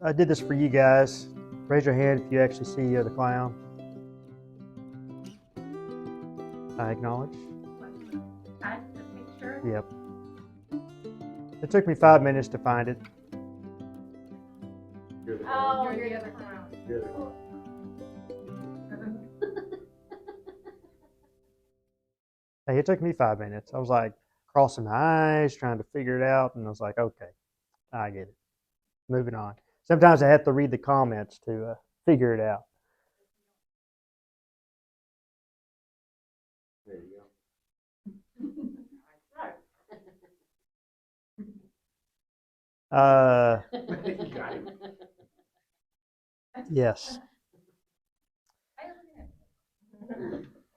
I did this for you guys. Raise your hand if you actually see the clown. I acknowledge. The picture. Yep. It took me 5 minutes to find it. You're the other clown. Hey, it took me 5 minutes. I was like crossing my eyes, trying to figure it out, and I was like, okay, I get it. Moving on. Sometimes I have to read the comments to figure it out. There you go. You got him. Yes.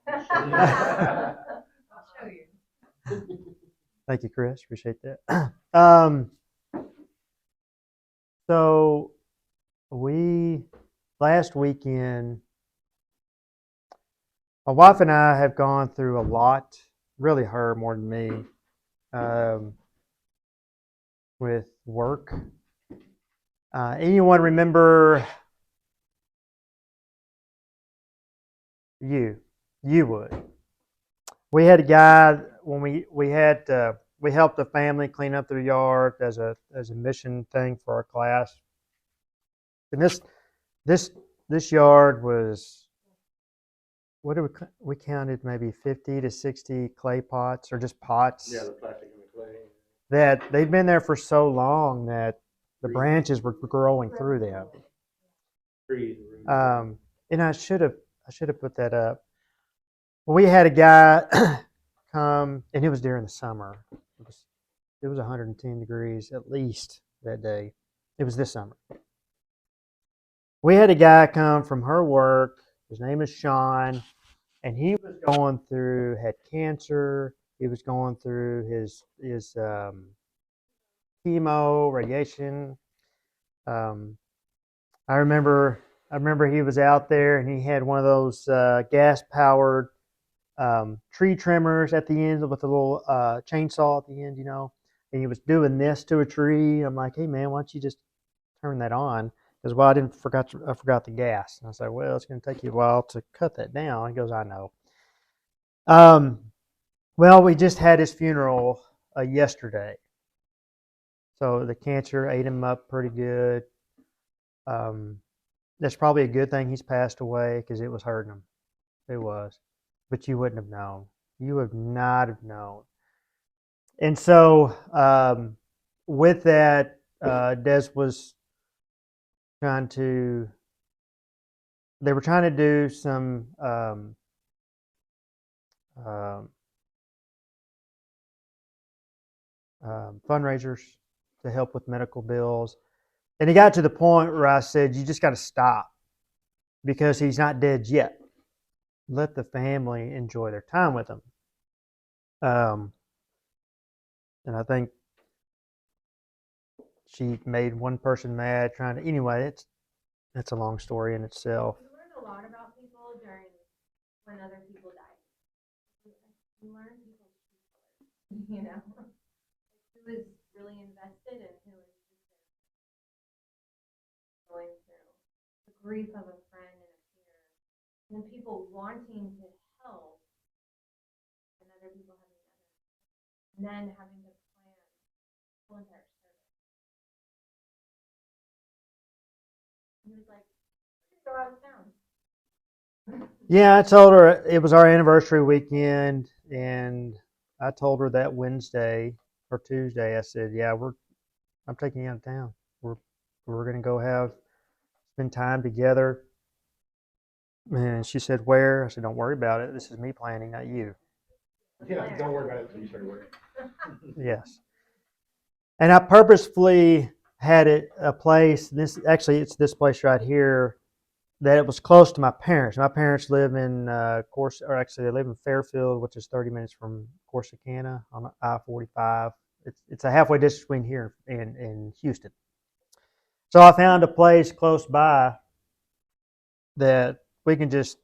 I'll show you. Thank you, Chris. Appreciate that. So last weekend, my wife and I have gone through a lot, really her more than me, with work. Anyone remember you would. We had a guy when we helped a family clean up their yard as a mission thing for our class. And this yard was, what did we counted maybe 50 to 60 clay pots or just pots. Yeah, the plastic and the clay. That they'd been there for so long that the branches were growing through them. Trees. And I should have put that up. We had a guy come, and it was during the summer. It was 110 degrees at least that day. It was this summer. We had a guy come from her work. His name is Sean, and he was had cancer. He was going through his chemo, radiation. I remember he was out there, and he had one of those gas-powered tree trimmers at the end with a little chainsaw at the end, and he was doing this to a tree. I'm like, hey man, why don't you just turn that on? Because well, I forgot the gas. And I said, well, it's going to take you a while to cut that down. He goes, I know. Well, we just had his funeral yesterday, so the cancer ate him up pretty good. That's probably a good thing he's passed away because it was hurting him. It was. But you wouldn't have known. You would not have known. And so, with that, Des was they were trying to do some fundraisers to help with medical bills. And it got to the point where I said, you just got to stop because he's not dead yet. Let the family enjoy their time with him. And I think she made one person mad trying to. Anyway, it's a long story in itself. You learn a lot about people during when other people die. You learn people's people, who is really invested and who is just going through the grief of a friend and a peer, and then people wanting to help, and other people having other, and then having to plan the whole entire service. And he was like, "We're gonna go out of town." Yeah, I told her it was our anniversary weekend, and I told her that Wednesday or Tuesday. I said, "Yeah, I'm taking you out of town. We're gonna go spend time together." And she said, "Where?" I said, "Don't worry about it. This is me planning, not you." Yeah, don't worry about it until you start working. Yes. And I purposefully had a place. It's this place right here that it was close to my parents. My parents live in they live in Fairfield, which is 30 minutes from Corsicana on I-45. It's a halfway distance between here and Houston. So I found a place close by that we can just.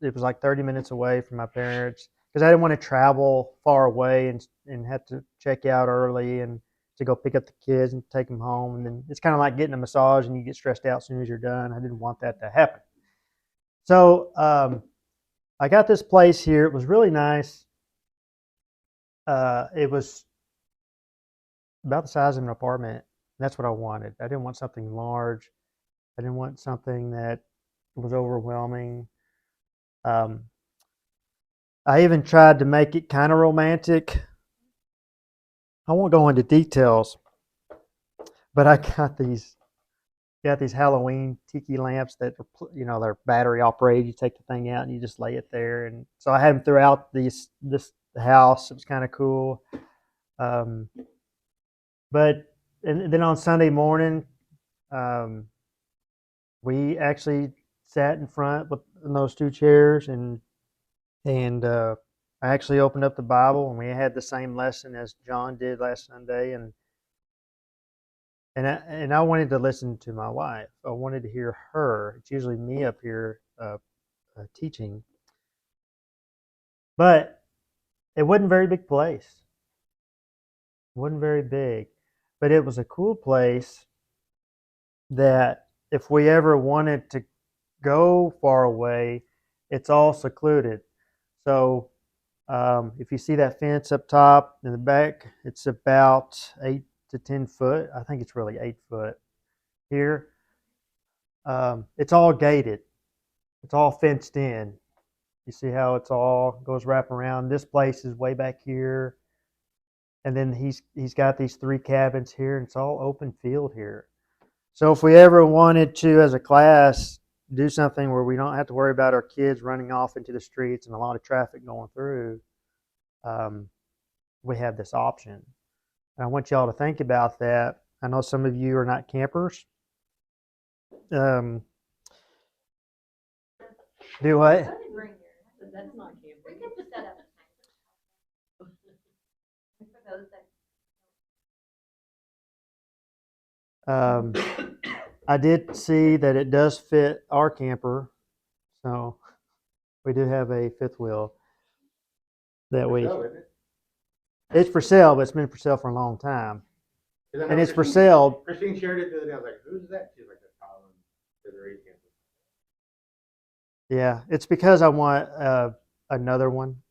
It was like 30 minutes away from my parents because I didn't want to travel far away and have to check out early and to go pick up the kids and take them home. And then it's kind of like getting a massage and you get stressed out as soon as you're done. I didn't want that to happen. So I got this place here. It was really nice. It was about the size of an apartment. That's what I wanted. I didn't want something large. I didn't want something that was overwhelming. I even tried to make it kind of romantic. I won't go into details, but I got these Halloween tiki lamps that are, they're battery operated. You take the thing out and you just lay it there, and so I had them throughout this house. It was kind of cool. But and then on Sunday morning, we actually sat in front with those two chairs, and I actually opened up the Bible, and we had the same lesson as John did last Sunday, and I wanted to listen to my wife. I wanted to hear her. It's usually me up here teaching, but it wasn't a very big place. It wasn't very big, but it was a cool place that if we ever wanted to go far away, it's all secluded. So if you see that fence up top in the back, it's about 8 to 10 foot. I think it's really 8 foot here. It's all gated. It's all fenced in. You see how it's all goes wrap around. This place is way back here, and then he's got these 3 cabins here, and it's all open field here. So if we ever wanted to, as a class, do something where we don't have to worry about our kids running off into the streets and a lot of traffic going through, we have this option. And I want y'all to think about that. I know some of you are not campers. Do what? Bring yours. But that's not We camping. could set up a time for those that. I did see that it does fit our camper, so we do have a fifth wheel that we. So, isn't it? It's for sale, but it's been for sale for a long time, 'Cause I know and it's for Christine- sale. Christine shared it the other day. I was like, "Who's that?" She's like, "That's Colin." They're 8 campers. Yeah, it's because I want another one.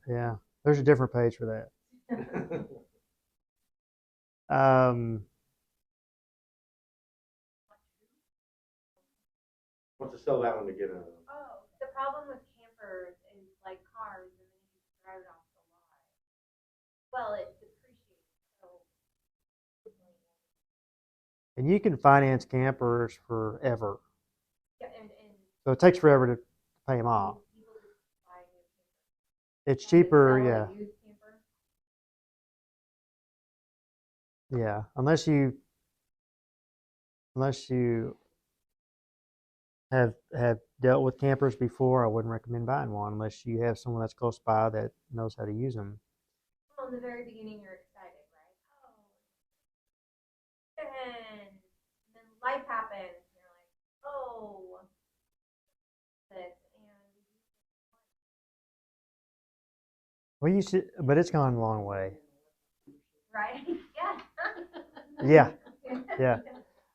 Yeah, there's a different page for that. Wants to sell that one to get a. Oh, the problem with campers is like cars, and then you just drive it off the lot. Well, it depreciates, so. And you can finance campers forever, Yeah, and so it takes forever to pay them off. people just buy new campers. It's Like, they cheaper, sell a yeah, used camper. yeah. Unless you have dealt with campers before, I wouldn't recommend buying one unless you have someone that's close by that knows how to use them. Well, in the very beginning, you're excited, right? Oh, and then life happens, and you're like, oh, this, and Well, you should, but it's gone a long way. right? Yeah. Yeah, yeah.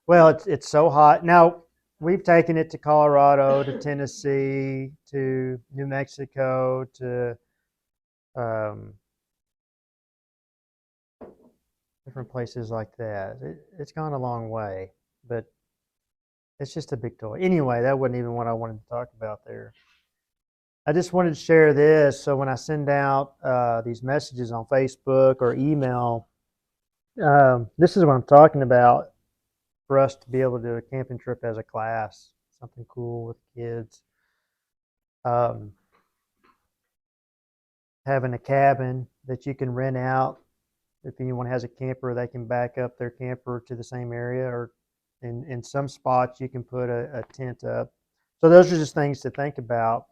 Well, it's so hot now. We've taken it to Colorado, to Tennessee, to New Mexico, to different places like that. It's gone a long way, but it's just a big toy. Anyway, that wasn't even what I wanted to talk about there. I just wanted to share this so when I send out these messages on Facebook or email, this is what I'm talking about for us to be able to do a camping trip as a class, something cool with kids. Having a cabin that you can rent out. If anyone has a camper, they can back up their camper to the same area, or in some spots you can put a tent up. So those are just things to think about.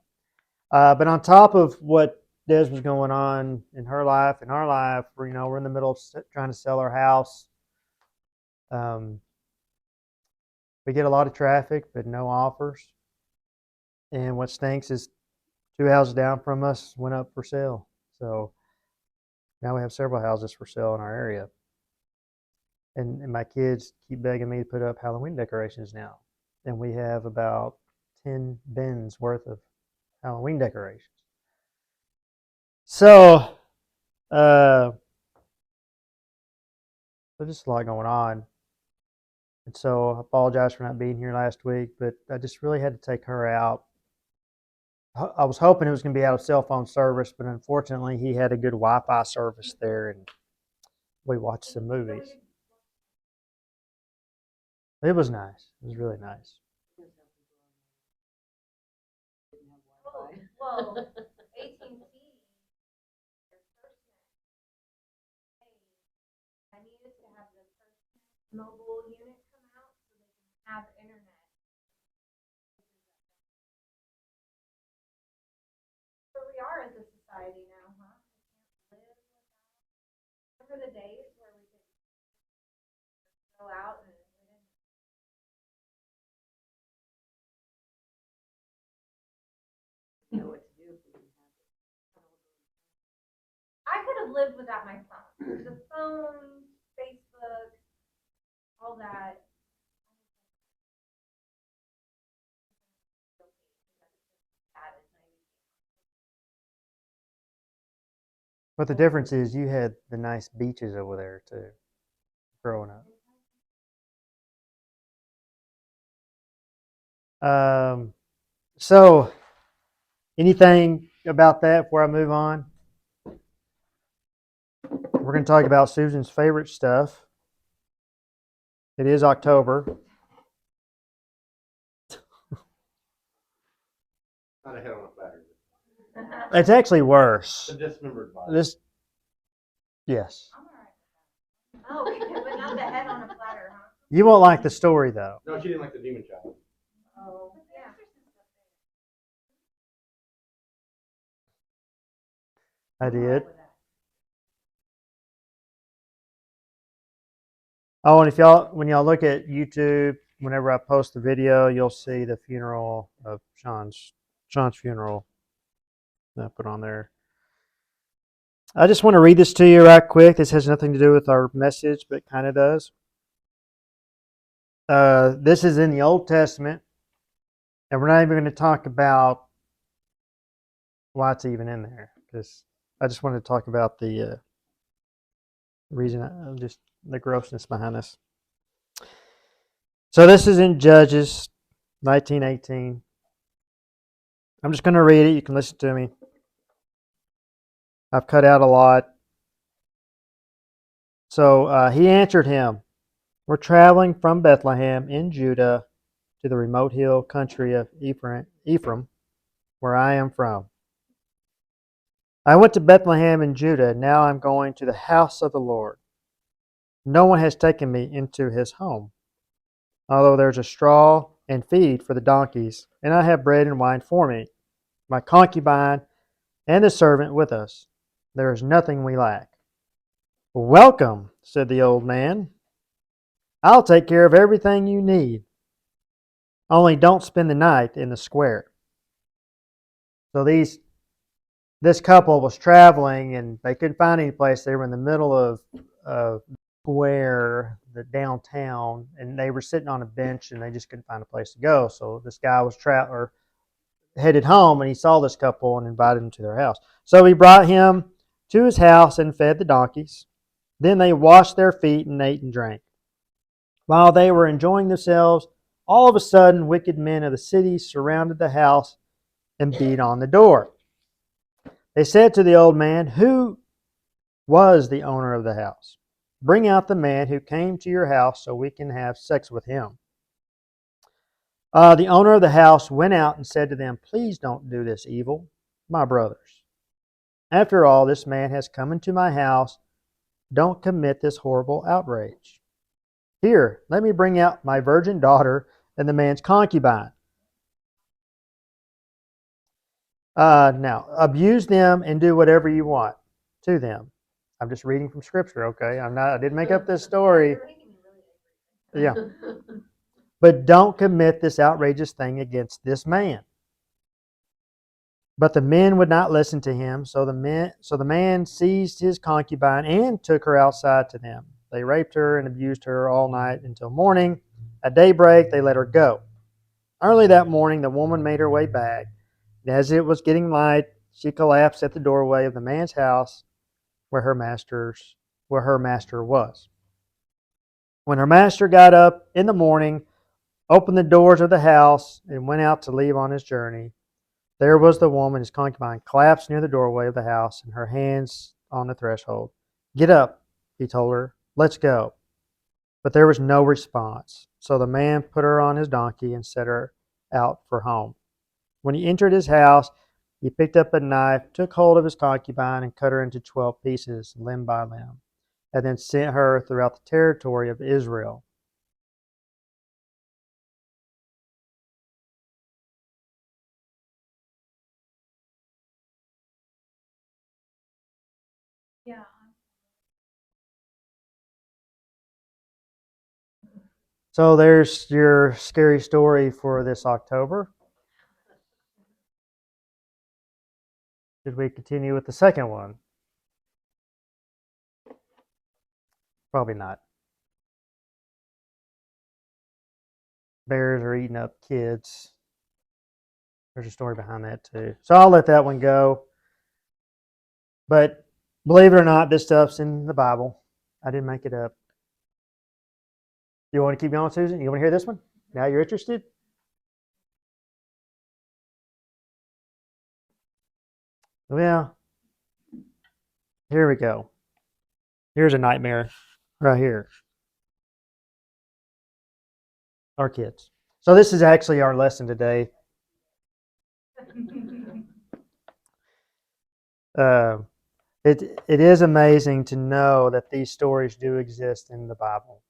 But on top of what Des was going on in her life, in our life, we're in the middle of trying to sell our house. We get a lot of traffic, but no offers. And what stinks is 2 houses down from us went up for sale. So now we have several houses for sale in our area. And my kids keep begging me to put up Halloween decorations now. And we have about 10 bins worth of Halloween decorations. So, there's just a lot going on. And so I apologize for not being here last week, but I just really had to take her out. I was hoping it was going to be out of cell phone service, but unfortunately he had a good Wi-Fi service there and we watched some movies. It was nice. It was really nice. Well, AT&T, their FirstNet, I needed to have the FirstNet mobile unit come out so they can have internet. Where we are as a society now, huh? We can't live without. Remember the days where we could go out and we didn't. Know what to do if we didn't have it. I could have lived without my phone. The phone, Facebook, all that. But the difference is you had the nice beaches over there too, growing up. So anything about that before I move on? We're going to talk about Susan's favorite stuff. It is October. Not a head on a platter. It's actually worse. The dismembered body. This, yes. I'm all right with that. Oh, but not the head on a platter, huh? You won't like the story though. No, she didn't like the demon child. Oh, yeah. I did. Oh, and if when y'all look at YouTube, whenever I post the video, you'll see the funeral of Sean's funeral that I put on there. I just want to read this to you right quick. This has nothing to do with our message, but kind of does. This is in the Old Testament, and we're not even going to talk about why it's even in there, because I just wanted to talk about the reason, just the grossness behind this. So this is in Judges 19:18. I'm just going to read it. You can listen to me. I've cut out a lot. So he answered him, "We're traveling from Bethlehem in Judah to the remote hill country of Ephraim, where I am from. I went to Bethlehem in Judah, and now I'm going to the house of the Lord. No one has taken me into his home, although there's a straw and feed for the donkeys, and I have bread and wine for me, my concubine, and the servant with us. There is nothing we lack." "Welcome," said the old man. "I'll take care of everything you need. Only don't spend the night in the square." So this couple was traveling and they couldn't find any place. They were in the middle of square, the downtown, and they were sitting on a bench and they just couldn't find a place to go. So this guy was headed home, and he saw this couple and invited them to their house. So he brought him to his house and fed the donkeys. Then they washed their feet and ate and drank. While they were enjoying themselves, all of a sudden wicked men of the city surrounded the house and beat on the door. They said to the old man, "Who was the owner of the house? Bring out the man who came to your house so we can have sex with him." The owner of the house went out and said to them, "Please don't do this evil, my brothers. After all, this man has come into my house. Don't commit this horrible outrage. Here, let me bring out my virgin daughter and the man's concubine. Now, abuse them and do whatever you want to them." I'm just reading from Scripture, okay? I didn't make up this story. Yeah. "But don't commit this outrageous thing against this man. But the men would not listen to him, so the man seized his concubine and took her outside to them. They raped her and abused her all night until morning. At daybreak, they let her go. Early that morning, the woman made her way back, and as it was getting light, she collapsed at the doorway of the man's house where her master was. When her master got up in the morning, opened the doors of the house, and went out to leave on his journey, there was the woman, his concubine, collapsed near the doorway of the house, and her hands on the threshold. "Get up," he told her. "Let's go." But there was no response. So the man put her on his donkey and set her out for home. When he entered his house, he picked up a knife, took hold of his concubine, and cut her into 12 pieces, limb by limb, and then sent her throughout the territory of Israel. Yeah. So there's your scary story for this October. Should we continue with the second one? Probably not. Bears are eating up kids. There's a story behind that too. So I'll let that one go. But believe it or not, this stuff's in the Bible. I didn't make it up. You want to keep going, Susan? You want to hear this one? Now you're interested? Well, here we go. Here's a nightmare right here. Our kids. So this is actually our lesson today. It is amazing to know that these stories do exist in the Bible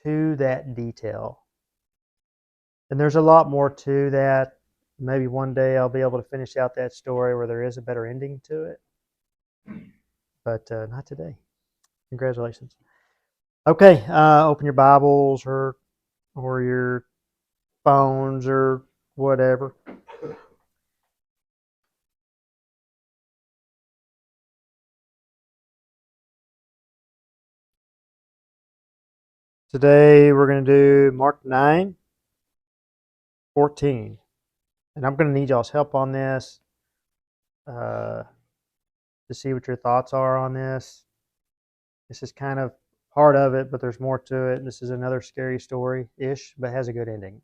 to that detail. And there's a lot more to that. Maybe one day I'll be able to finish out that story where there is a better ending to it. But not today. Congratulations. Okay, open your Bibles or your phones or whatever. Today we're going to do Mark 9:14. And I'm going to need y'all's help on this to see what your thoughts are on this. This is kind of part of it, but there's more to it. This is another scary story-ish, but has a good ending.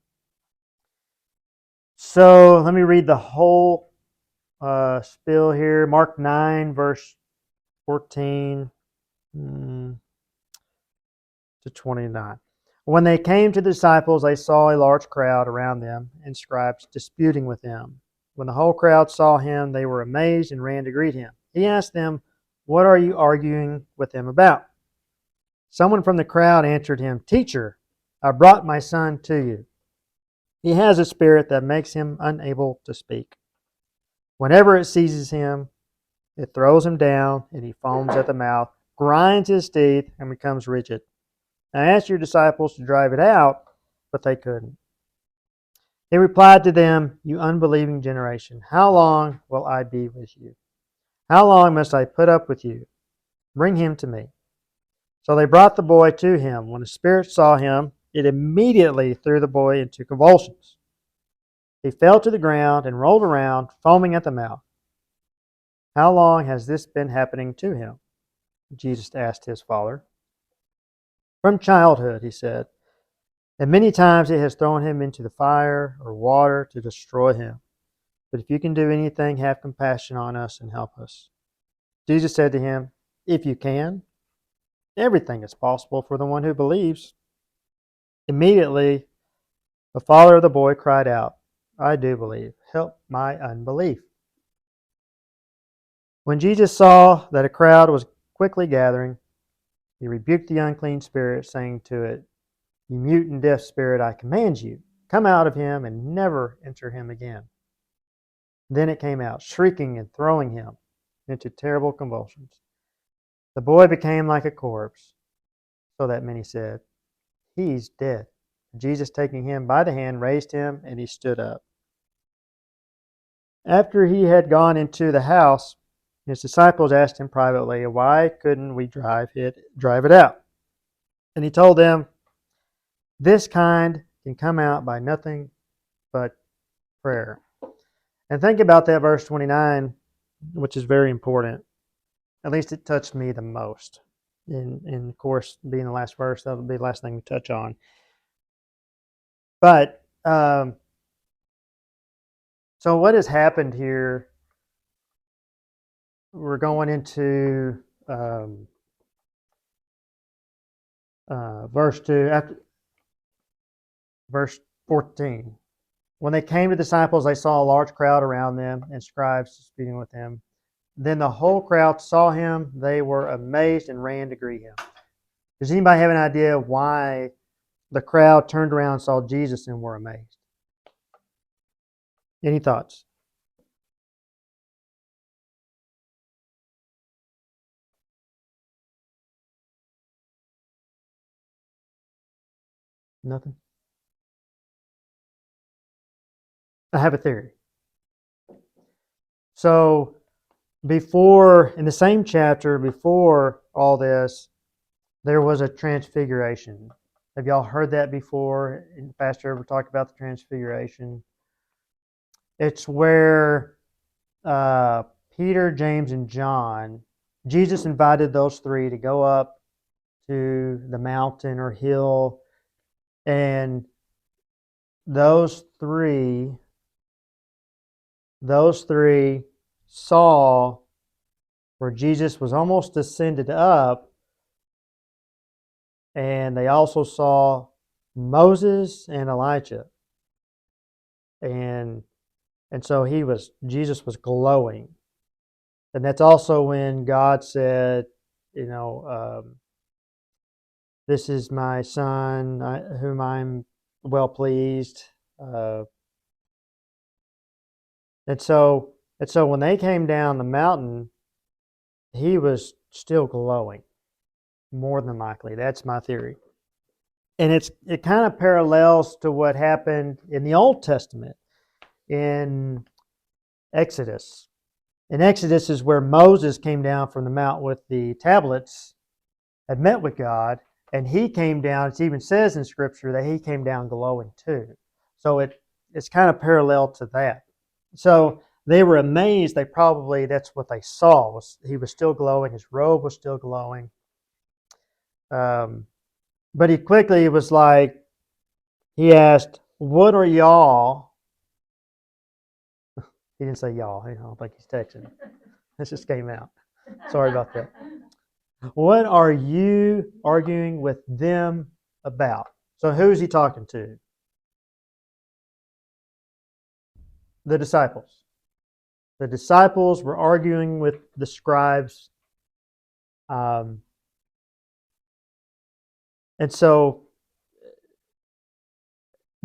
So let me read the whole spiel here. Mark 9, verse 14 to 29. When they came to the disciples, they saw a large crowd around them and scribes disputing with them. When the whole crowd saw him, they were amazed and ran to greet him. He asked them, "What are you arguing with them about?" Someone from the crowd answered him, "Teacher, I brought my son to you. He has a spirit that makes him unable to speak. Whenever it seizes him, it throws him down, and he foams at the mouth, grinds his teeth, and becomes rigid. I asked your disciples to drive it out, but they couldn't." He replied to them, "You unbelieving generation, how long will I be with you? How long must I put up with you? Bring him to me." So they brought the boy to him. When the spirit saw him, it immediately threw the boy into convulsions. He fell to the ground and rolled around, foaming at the mouth. "How long has this been happening to him?" Jesus asked his father. "From childhood," he said. "And many times it has thrown him into the fire or water to destroy him. But if you can do anything, have compassion on us and help us." Jesus said to him, "If you can, everything is possible for the one who believes." Immediately, the father of the boy cried out, "I do believe. Help my unbelief." When Jesus saw that a crowd was quickly gathering, he rebuked the unclean spirit, saying to it, "You mute and deaf spirit, I command you, come out of him and never enter him again." Then it came out, shrieking and throwing him into terrible convulsions. The boy became like a corpse, so that many said, "He's dead." Jesus, taking him by the hand, raised him, and he stood up. after he had gone into the house, his disciples asked him privately, "Why couldn't we drive it out?" And he told them, "This kind can come out by nothing but prayer." And think about that verse 29, which is very important. At least it touched me the most. And of course, being the last verse, that'll be the last thing we touch on. But so what has happened here? We're going into verse 2, after verse 14. When they came to the disciples, they saw a large crowd around them and scribes disputing with him. Then the whole crowd saw him. They were amazed and ran to greet him. Does anybody have an idea why the crowd turned around and saw Jesus and were amazed? Any thoughts? Nothing? I have a theory. So before, in the same chapter, before all this, there was a transfiguration. Have y'all heard that before? The pastor ever talked about the transfiguration? It's where Peter, James, and John, Jesus invited those three to go up to the mountain or hill, and those three saw where Jesus was almost ascended up, and they also saw Moses and Elijah. And so Jesus was glowing. And that's also when God said, this is my son, whom I'm well pleased. And so when they came down the mountain, he was still glowing, more than likely. That's my theory. And it kind of parallels to what happened in the Old Testament in Exodus. In Exodus is where Moses came down from the mount with the tablets, had met with God, and he came down. It even says in Scripture that he came down glowing too. So it's kind of parallel to that. So they were amazed. That's what they saw. He was still glowing. His robe was still glowing. But he quickly was like, he asked, "What are y'all?" He didn't say y'all. I don't think he's texting. This just came out. Sorry about that. What are you arguing with them about? So who's he talking to? The disciples. The disciples were arguing with the scribes. And so,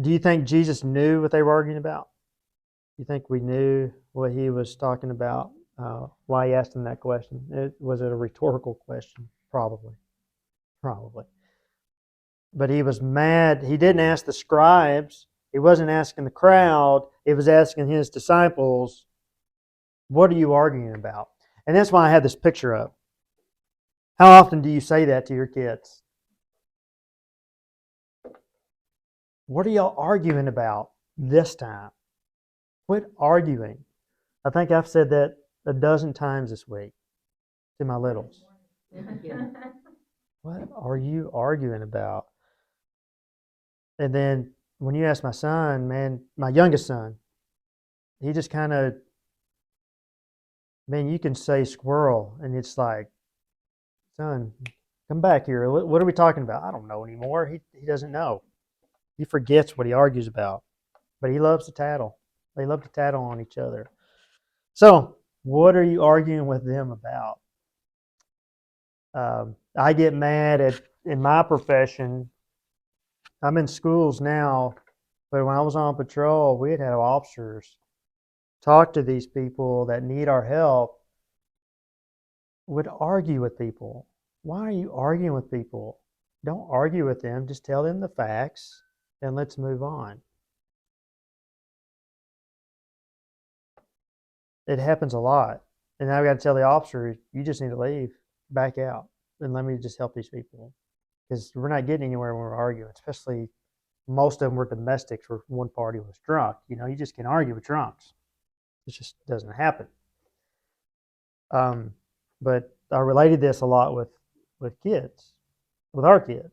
do you think Jesus knew what they were arguing about? You think we knew what he was talking about? Why he asked them that question? Was it a rhetorical question? Probably. But he was mad. He didn't ask the scribes. He wasn't asking the crowd. He was asking his disciples, "What are you arguing about?" And that's why I had this picture up. How often do you say that to your kids? What are y'all arguing about this time? Quit arguing. I think I've said that a dozen times this week to my littles. Yeah. What are you arguing about? And then when you ask my son, man, my youngest son, he just kind of, man, you can say squirrel, and it's like, son, come back here. What are we talking about? I don't know anymore. He doesn't know. He forgets what he argues about, but he loves to tattle. They love to tattle on each other. So, what are you arguing with them about? I get mad in my profession. I'm in schools now, but when I was on patrol, we had officers talk to these people that need our help, would argue with people. Why are you arguing with people? Don't argue with them. Just tell them the facts and let's move on. It happens a lot. And now we got to tell the officer, you just need to leave, back out, and let me just help these people. Because we're not getting anywhere when we're arguing, especially most of them were domestics where one party was drunk. You just can't argue with drunks. It just doesn't happen. But I related this a lot with kids, with our kids.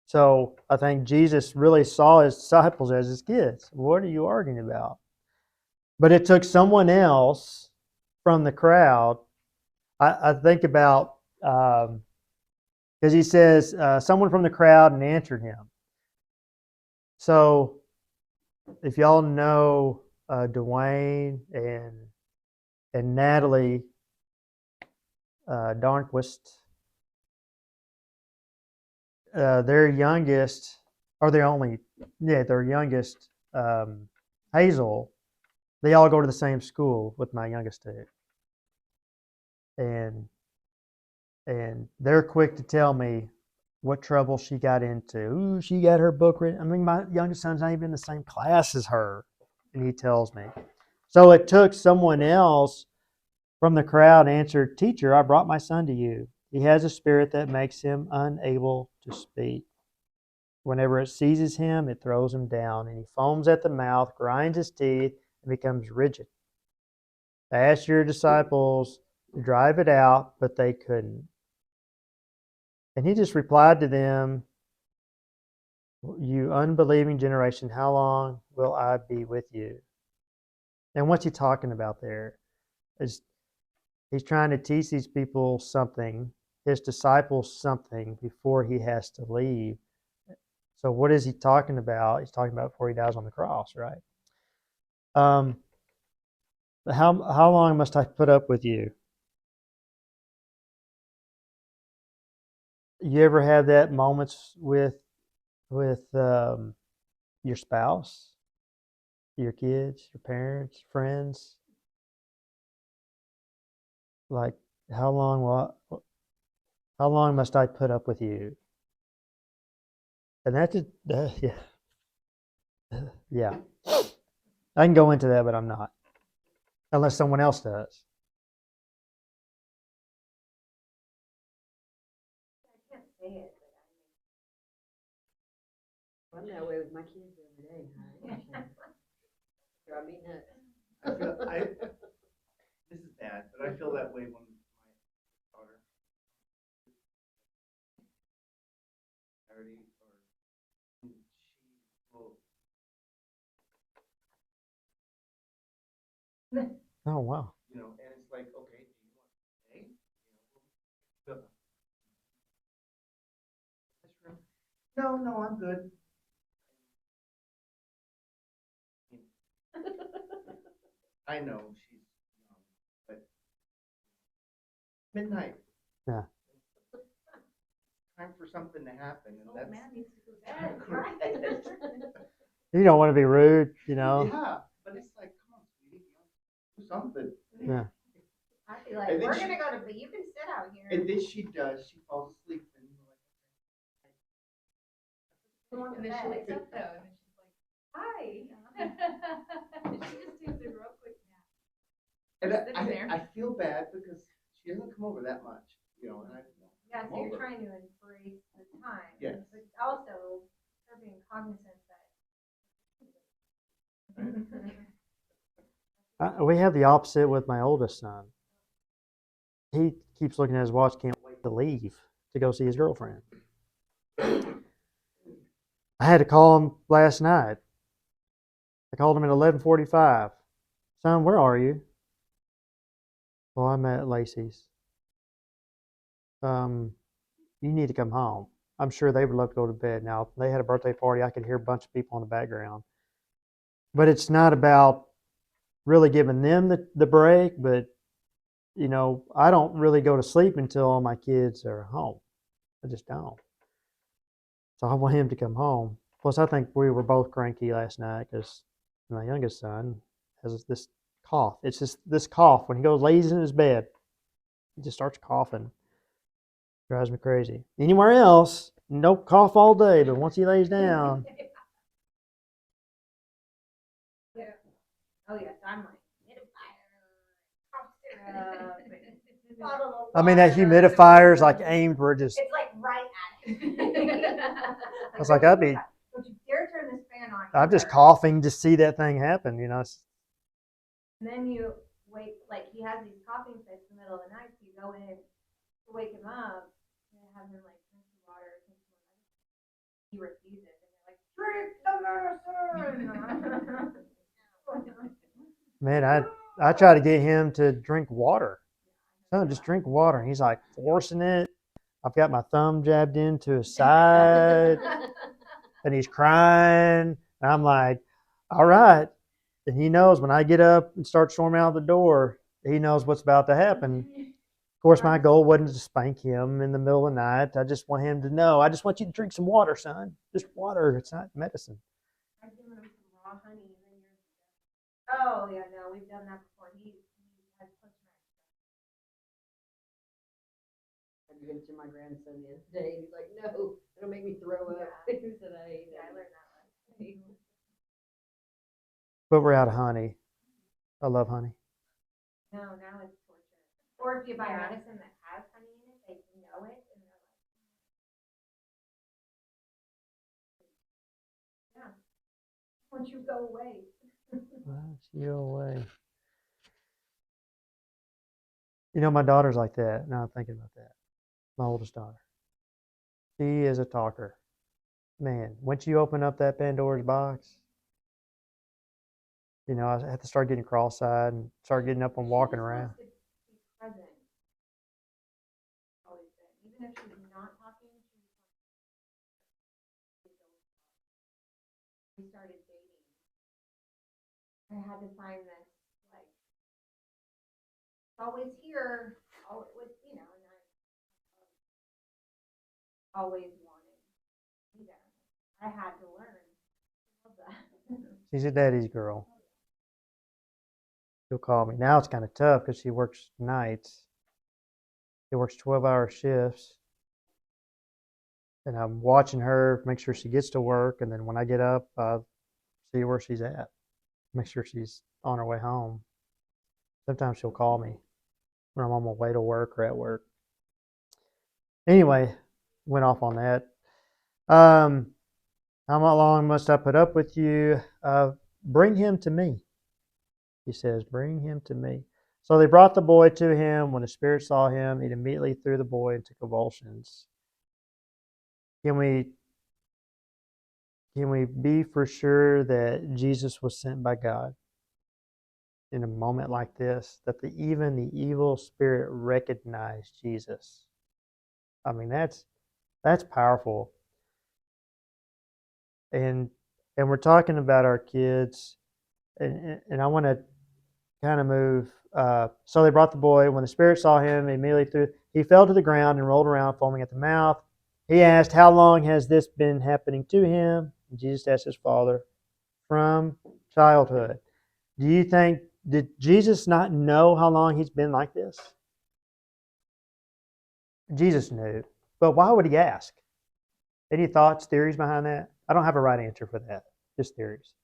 So I think Jesus really saw his disciples as his kids. What are you arguing about? But it took someone else from the crowd. I think about, because he says, someone from the crowd and answered him. So if y'all know Dwayne and Natalie Darnquist, their youngest, or their youngest, Hazel, they all go to the same school with my youngest two. And they're quick to tell me what trouble she got into. Ooh, she got her book written. I mean, my youngest son's not even in the same class as her, and he tells me. So it took someone else from the crowd answered, "Teacher, I brought my son to you. He has a spirit that makes him unable to speak. Whenever it seizes him, it throws him down, and he foams at the mouth, grinds his teeth, and becomes rigid. I asked your disciples to drive it out, but they couldn't." And he just replied to them, "You unbelieving generation, how long will I be with you?" And what's he talking about there? He's trying to teach these people something, his disciples something, before he has to leave. So what is he talking about? He's talking about before he dies on the cross, right? How long must I put up with you? You ever have that moments with your spouse, your kids, your parents, friends? Like, how long must I put up with you? And that's it. Yeah. I can go into that, but I'm not, unless someone else does. I can't say it, but I'm that way with my kids every day. Drive me nuts. This is bad, but I feel that way when my daughter Saturday or she will Oh, wow. and it's like, okay, do you want to stay? No, I'm good. I know she's young, but midnight. Yeah. Time for something to happen, and Oh, that's man needs to go bed. You don't want to be rude, yeah. But it's like, come on, sweetie, do something. Yeah. I'd be like, And then we're she- gonna go to bed. You can sit out here. And then she does. She falls asleep, and And then she wakes up though, and then she's like, hi. And she just takes a real quick nap. and Sitting there. I feel bad because she doesn't come over that much, and I. Yeah, so come you're over. trying to embrace the time. Yes. But also, you're being cognizant that. We have the opposite with my oldest son. He keeps looking at his watch, can't wait to leave to go see his girlfriend. I had to call him last night. I called him at 11:45. Son, where are you? Well, I'm at Lacey's. You need to come home. I'm sure they would love to go to bed. Now, they had a birthday party. I could hear a bunch of people in the background. But it's not about really giving them the break, but I don't really go to sleep until all my kids are home. I just don't. So I want him to come home. Plus, I think we were both cranky last night because my youngest son has this cough. It's just this cough. When he lays in his bed, he just starts coughing. Drives me crazy. Anywhere else, no cough all day, but once he lays down, Oh yes, I'm like, bottle of I mean, that water. humidifier is like aimed where it just. It's like right at it. I was like, I'd be. Don't you dare turn this fan on. I'm just either. coughing to see that thing happen. You know. And then you wake, like he has these coughing fits in the middle of the night, so you go in to wake him up and have him like drink some water, drink some medicine. He refuses, and you're like, drink the medicine. Man, I try to get him to drink water. Son, just drink water. And he's like forcing it. I've got my thumb jabbed into his side, and he's crying. And I'm like, all right. And he knows when I get up and start storming out the door, he knows what's about to happen. Of course, my goal wasn't to spank him in the middle of the night. I just want him to know. I just want you to drink some water, son. Just water. It's not medicine. I give him some raw honey, and then you're. Oh yeah, no, we've done that before. He has post-traumatic. I gave it to my grandson the other day. He's like, no, it'll make me throw up. Yeah. He said, I ate Yeah, I it. learned that last night. But we're out of honey. I love honey. No, now it's torture. Or if you buy Yeah. medicine that has honey in it, they know it, and they're like, yeah, won't you go away? You away. You know, my daughter's like that. Now I'm thinking about that. My oldest daughter. She is a talker. Man, once you open up that Pandora's box, you know, I have to start getting cross-eyed and start getting up and walking around. She just wants to be present. Always been. Even if she's not talking, we started dating. I had to find this, like, always here, always, with, you know, and I always wanted to be there. I had to learn. I love that. She's a daddy's girl. She'll call me. Now it's kind of tough because she works nights. She works 12-hour shifts. And I'm watching her, make sure she gets to work. And then when I get up, I see where she's at. Make sure she's on her way home. Sometimes she'll call me when I'm on my way to work or at work. Anyway, went off on that. How long must I put up with you? Bring him to me. He says, bring him to me. So they brought the boy to him. When the spirit saw him, it immediately threw the boy into convulsions. Can we be for sure that Jesus was sent by God in a moment like this? That even the evil spirit recognized Jesus. I mean, that's powerful. And we're talking about our kids, and I want to kind of move. So they brought the boy. When the spirit saw him, he fell to the ground and rolled around, foaming at the mouth. He asked, how long has this been happening to him? And Jesus asked his father, from childhood. Do you think, did Jesus not know how long he's been like this? Jesus knew. But why would he ask? Any thoughts, theories behind that? I don't have a right answer for that. Just theories.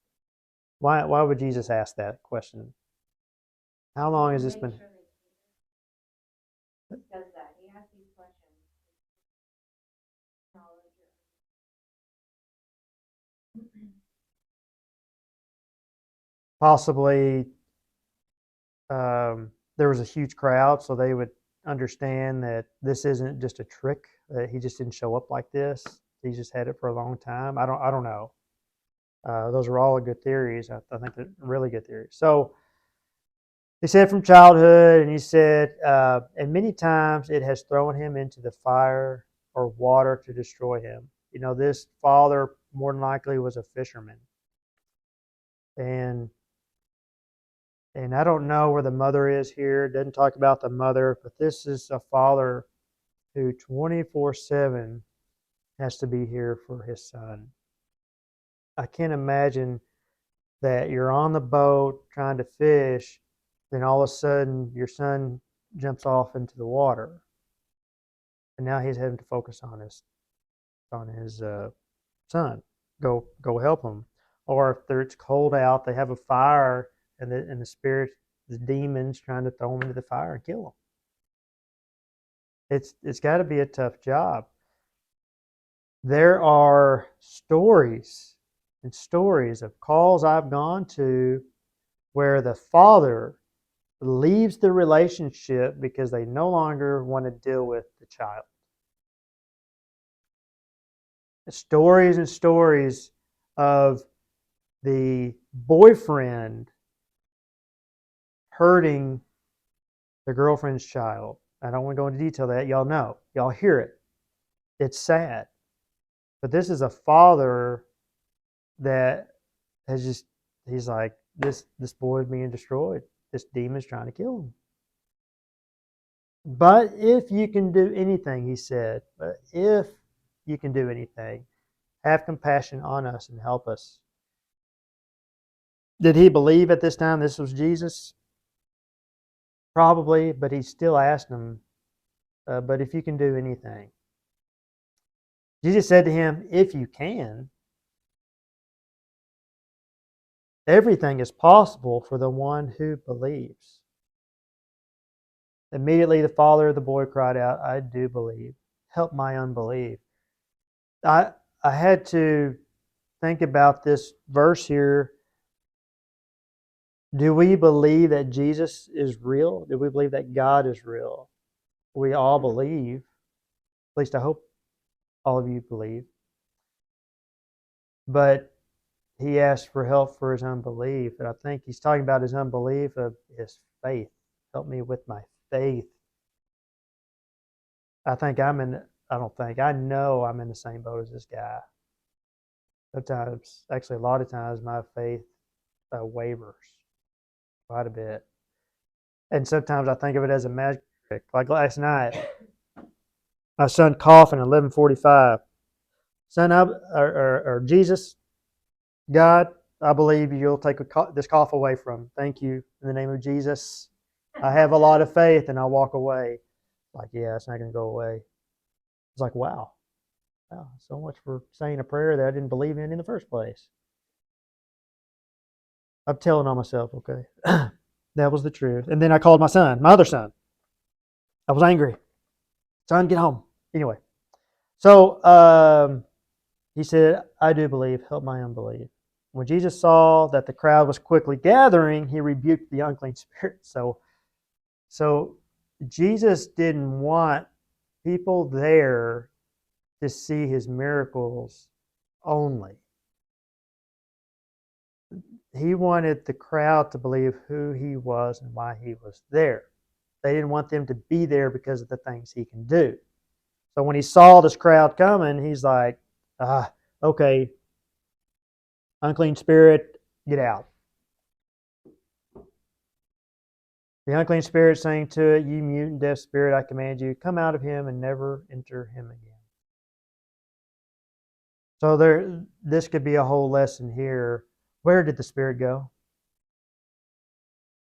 Why would Jesus ask that question? How long has this been? He does that. He asks these questions. Possibly there was a huge crowd, so they would understand that this isn't just a trick, that he just didn't show up like this. He just had it for a long time. I don't know. Those are all good theories. I think they're really good theories. So he said from childhood, and he said, and many times it has thrown him into the fire or water to destroy him. You know, this father more than likely was a fisherman. And I don't know where the mother is here. It doesn't talk about the mother, but this is a father who 24/7 has to be here for his son. I can't imagine that you're on the boat trying to fish, then all of a sudden your son jumps off into the water, and now he's having to focus on his son. Go help him. Or if it's cold out, they have a fire, and the the demons trying to throw him into the fire and kill him. It's got to be a tough job. There are stories and stories of calls I've gone to where the father leaves the relationship because they no longer want to deal with the child. Stories and stories of the boyfriend hurting the girlfriend's child. I don't want to go into detail of that. Y'all know. Y'all hear it. It's sad. But this is a father that has just, he's like, this boy is being destroyed. This demon's trying to kill him. But if you can do anything, he said, but if you can do anything, have compassion on us and help us. Did he believe at this time this was Jesus? Probably, but he still asked him, but if you can do anything. Jesus said to him, if you can. Everything is possible for the one who believes. Immediately the father of the boy cried out, I do believe. Help my unbelief. I had to think about this verse here. Do we believe that Jesus is real? Do we believe that God is real? We all believe. At least I hope all of you believe. But he asked for help for his unbelief. And I think he's talking about his unbelief of his faith. Help me with my faith. I know I'm in the same boat as this guy. Sometimes, actually a lot of times, my faith wavers quite a bit. And sometimes I think of it as a magic trick. Like last night, my son coughing at 11:45. Son, Jesus, God, I believe you'll take this cough away from him. Thank you in the name of Jesus. I have a lot of faith, and I'll walk away. Like, yeah, it's not going to go away. It's like, wow, so much for saying a prayer that I didn't believe in the first place. I'm telling on myself, okay. That was the truth. And then I called my son, my other son. I was angry. Son, get home. Anyway, so he said, I do believe, help my unbelief. When Jesus saw that the crowd was quickly gathering, he rebuked the unclean spirit. So Jesus didn't want people there to see his miracles only. He wanted the crowd to believe who he was and why he was there. They didn't want them to be there because of the things he can do. So when he saw this crowd coming, he's like, okay, unclean spirit, get out. The unclean spirit saying to it, you mute and deaf spirit, I command you, come out of him and never enter him again. So this could be a whole lesson here. Where did the spirit go?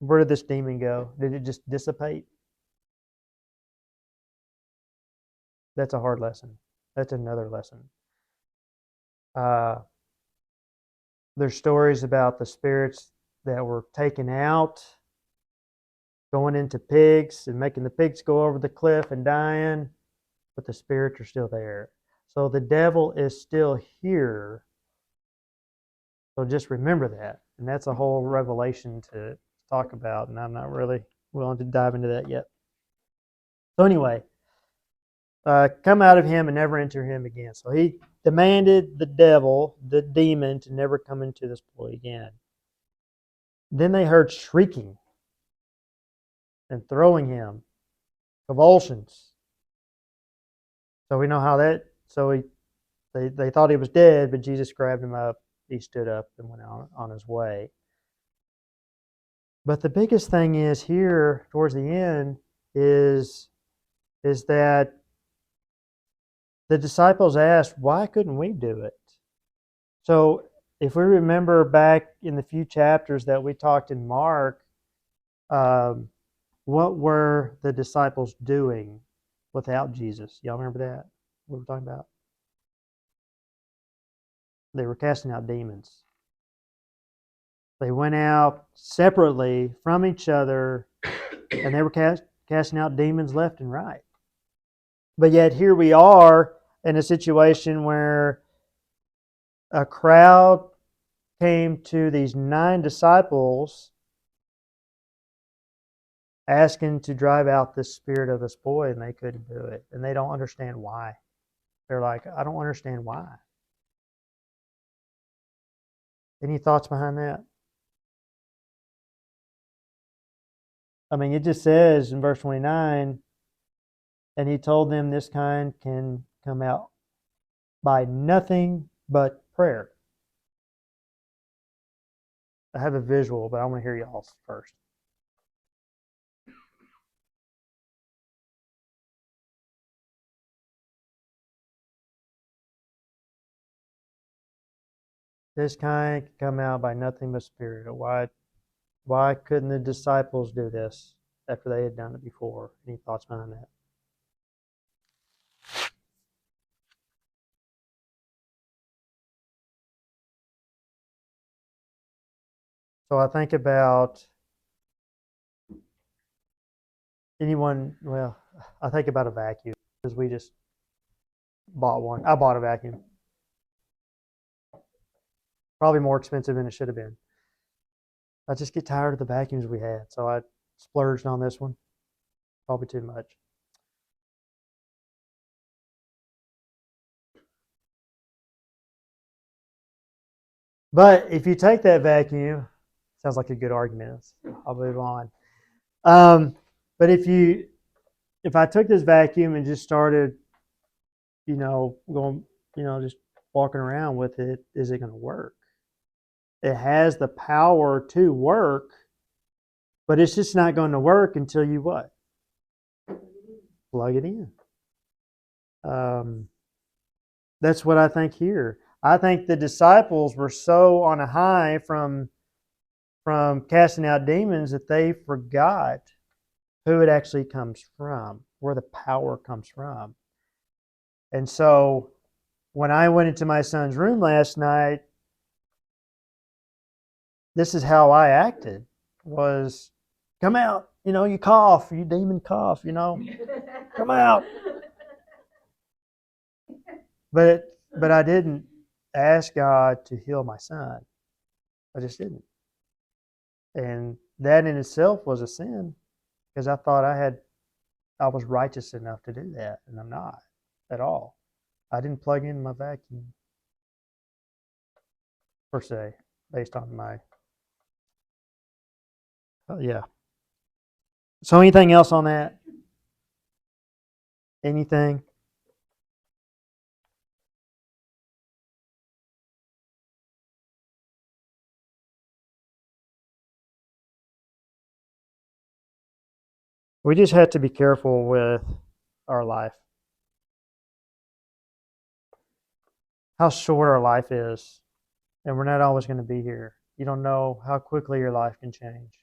Where did this demon go? Did it just dissipate? That's a hard lesson. That's another lesson. There's stories about the spirits that were taken out, going into pigs and making the pigs go over the cliff and dying, but the spirits are still there. So the devil is still here. So just remember that. And that's a whole revelation to talk about, and I'm not really willing to dive into that yet. So anyway, come out of him and never enter him again. So he demanded the devil, the demon, to never come into this boy again. Then they heard shrieking and throwing him, convulsions. So we know how that, they thought he was dead, but Jesus grabbed him up. He stood up and went on his way. But the biggest thing is here towards the end is that the disciples asked, why couldn't we do it? So if we remember back in the few chapters that we talked in Mark, what were the disciples doing without Jesus? Y'all remember that? What we're talking about? They were casting out demons. They went out separately from each other, and they were casting out demons left and right. But yet here we are in a situation where a crowd came to these 9 disciples asking to drive out the spirit of this boy, and they couldn't do it. And they don't understand why. They're like, I don't understand why. Any thoughts behind that? I mean, it just says in verse 29, and he told them this kind can come out by nothing but prayer. I have a visual, but I want to hear y'all's first. This kind can come out by nothing but spirit. Why couldn't the disciples do this after they had done it before? Any thoughts behind that? So I think about anyone, well, I think about a vacuum because we just bought one. I bought a vacuum. Probably more expensive than it should have been. I just get tired of the vacuums we had, so I splurged on this one. Probably too much. But if you take that vacuum, sounds like a good argument. I'll move on. But if I took this vacuum and just started, going, just walking around with it, is it going to work? It has the power to work, but it's just not going to work until you what? Plug it in. That's what I think here. I think the disciples were so on a high from casting out demons that they forgot who it actually comes from, where the power comes from. And so when I went into my son's room last night, this is how I acted, was come out, you cough, you demon cough, come out. But I didn't ask God to heal my son. I just didn't. And that in itself was a sin because I thought I was righteous enough to do that, and I'm not at all. I didn't plug in my vacuum per se, based on my yeah. So anything else on that? Anything? We just have to be careful with our life. How short our life is, and we're not always going to be here. You don't know how quickly your life can change.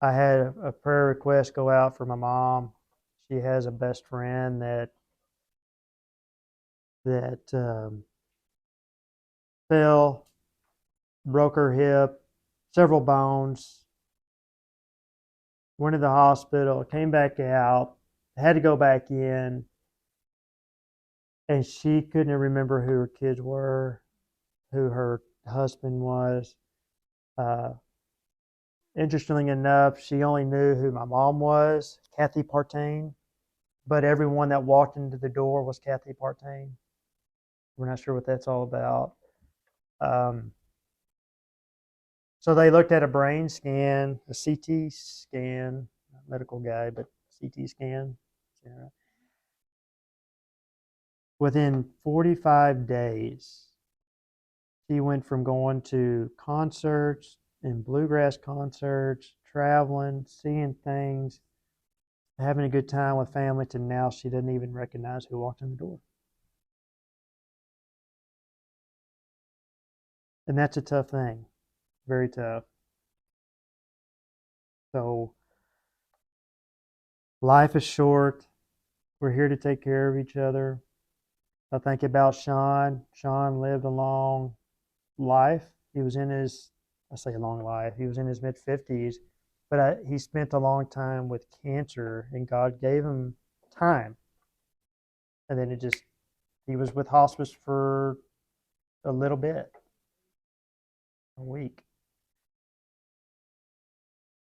I had a prayer request go out for my mom. She has a best friend that fell, broke her hip, several bones, went to the hospital, came back out, had to go back in, and she couldn't remember who her kids were, who her husband was. Interestingly enough, she only knew who my mom was, Kathy Partain, but everyone that walked into the door was Kathy Partain. We're not sure what that's all about. So they looked at a brain scan, a CT scan, not medical guy, but CT scan. Yeah. Within 45 days, she went from going to concerts and bluegrass concerts, traveling, seeing things, having a good time with family, to now she doesn't even recognize who walked in the door. And that's a tough thing. Very tough. So life is short. We're here to take care of each other. I think about Sean. Sean lived a long life. He was in his, I say a long life, he was in his mid 50s, but he spent a long time with cancer, and God gave him time. And then he was with hospice for a little bit, a week.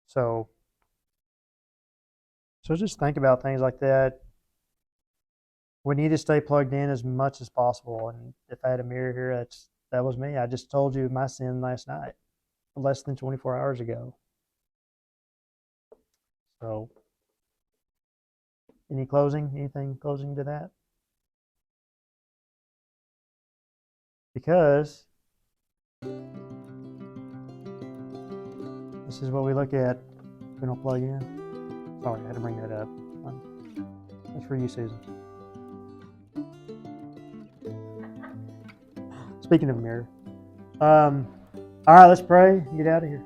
So just think about things like that. We need to stay plugged in as much as possible. And if I had a mirror here, that was me. I just told you my sin last night, less than 24 hours ago. So, anything closing to that? Because this is what we look at if we don't plug in. Sorry, I had to bring that up. That's for you, Susan. Speaking of mirror. All right, let's pray and get out of here.